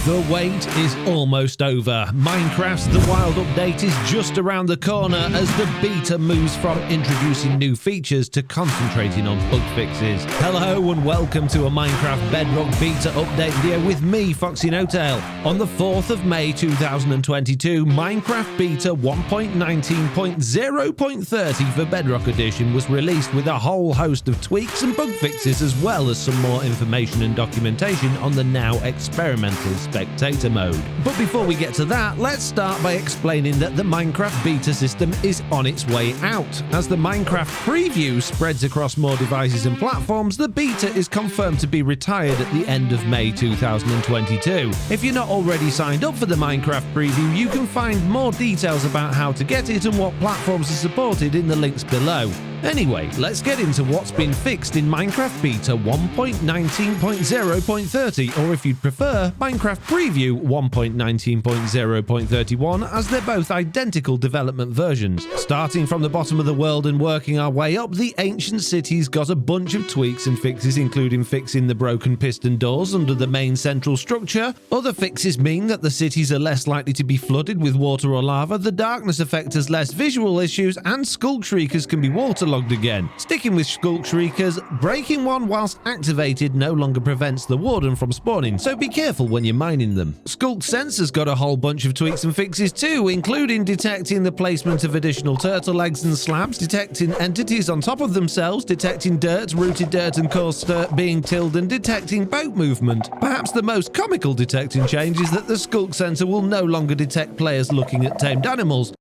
The wait is almost over. Minecraft's The Wild update is just around the corner as the beta moves from introducing new features to concentrating on bug fixes. Hello and welcome to a Minecraft Bedrock beta update video with me, FoxyNoTail. On the 4th of May 2022, Minecraft Beta 1.19.0.30 for Bedrock Edition was released with a whole host of tweaks and bug fixes, as well as some more information and documentation on the now experimental Spectator Mode. But before we get to that, let's start by explaining that the Minecraft beta system is on its way out. As the Minecraft preview spreads across more devices and platforms, the beta is confirmed to be retired at the end of May 2022. If you're not already signed up for the Minecraft preview, you can find more details about how to get it and what platforms are supported in the links below. Anyway, let's get into what's been fixed in Minecraft Beta 1.19.0.30, or if you'd prefer, Minecraft Preview 1.19.0.31, as they're both identical development versions. Starting from the bottom of the world and working our way up, the ancient city's got a bunch of tweaks and fixes, including fixing the broken piston doors under the main central structure. Other fixes mean that the cities are less likely to be flooded with water or lava, the darkness effect has less visual issues, and Sculk Shriekers can be waterlogged again. Sticking with Sculk Shriekers, breaking one whilst activated no longer prevents the Warden from spawning, so be careful when you're mining them. Sculk Sensor's got a whole bunch of tweaks and fixes too, including detecting the placement of additional turtle eggs and slabs, detecting entities on top of themselves, detecting dirt, rooted dirt and coarse dirt being tilled, and detecting boat movement. Perhaps the most comical detecting change is that the Sculk Sensor will no longer detect players looking at tamed animals.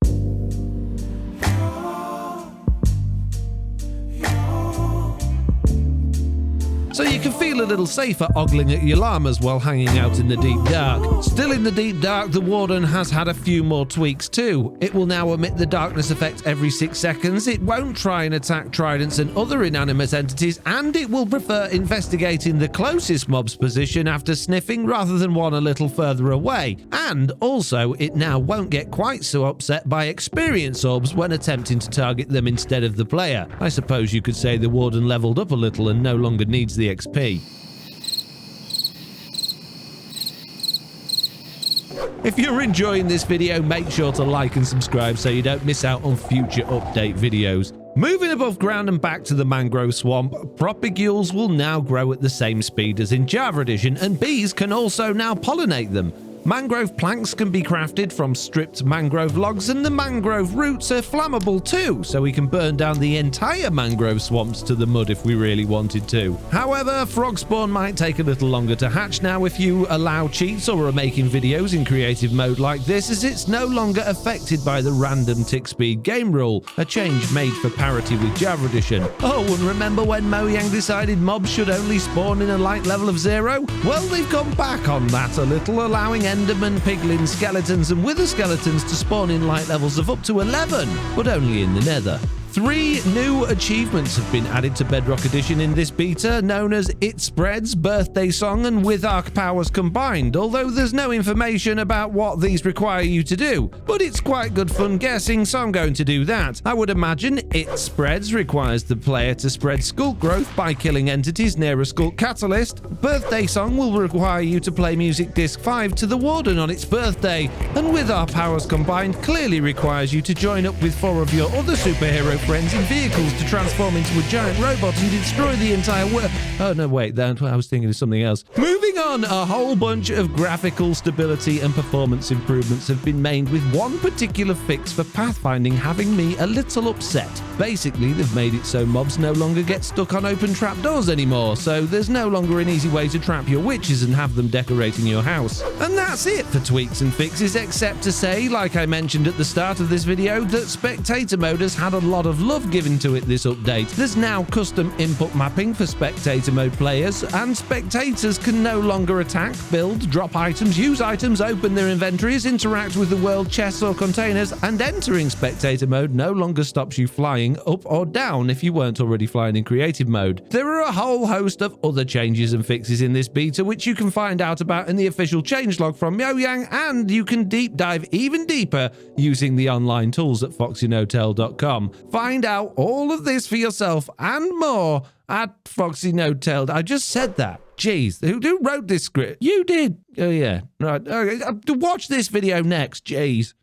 So you can feel a little safer ogling at your llamas while hanging out in the deep dark. Still in the deep dark, the Warden has had a few more tweaks too. It will now emit the darkness effect every 6 seconds, it won't try and attack tridents and other inanimate entities, and it will prefer investigating the closest mob's position after sniffing rather than one a little further away. And also, it now won't get quite so upset by experience orbs when attempting to target them instead of the player. I suppose you could say the Warden leveled up a little and no longer needs the XP. If you're enjoying this video, make sure to like and subscribe so you don't miss out on future update videos. Moving above ground and back to the mangrove swamp, propagules will now grow at the same speed as in Java Edition, and bees can also now pollinate them. Mangrove planks can be crafted from stripped mangrove logs, and the mangrove roots are flammable too, so we can burn down the entire mangrove swamps to the mud if we really wanted to. However, frog spawn might take a little longer to hatch now if you allow cheats or are making videos in creative mode like this, as it's no longer affected by the random tick speed game rule, a change made for parity with Java Edition. Oh, and remember when Mojang decided mobs should only spawn in a light level of 0? Well, they've gone back on that a little, allowing Enderman, Piglin, Skeletons and Wither Skeletons to spawn in light levels of up to 11, but only in the Nether. 3 new achievements have been added to Bedrock Edition in this beta, known as It Spreads, Birthday Song and With Arc Powers Combined, although there's no information about what these require you to do. But it's quite good fun guessing, so I'm going to do that. I would imagine It Spreads requires the player to spread Sculk growth by killing entities near a Sculk catalyst. Birthday Song will require you to play Music Disc 5 to the Warden on its birthday, and With Our Powers Combined clearly requires you to join up with 4 of your other superhero friends in vehicles to transform into a giant robot and destroy the entire world. Oh no, wait, I was thinking of something else. Moving on, a whole bunch of graphical stability and performance improvements have been made, with one particular fix for pathfinding having me a little upset. Basically, they've made it so mobs no longer get stuck on open trapdoors anymore, so there's no longer an easy way to trap your witches and have them decorating your house. And that's it for tweaks and fixes, except to say, like I mentioned at the start of this video, that Spectator Mode has had a lot of love given to it this update. There's now custom input mapping for Spectator Mode players, and spectators can no longer attack, build, drop items, use items, open their inventories, interact with the world chests or containers, and entering Spectator Mode no longer stops you flying up or down if you weren't already flying in creative mode. There are a whole host of other changes and fixes in this beta, which you can find out about in the official changelog from Mojang, and you can deep dive even deeper using the online tools at FoxyNoTail.com. Find out all of this for yourself and more at FoxyNoTail. I just said that. Jeez, who wrote this script? You did. Oh, yeah. Right. Okay. Watch this video next. Jeez.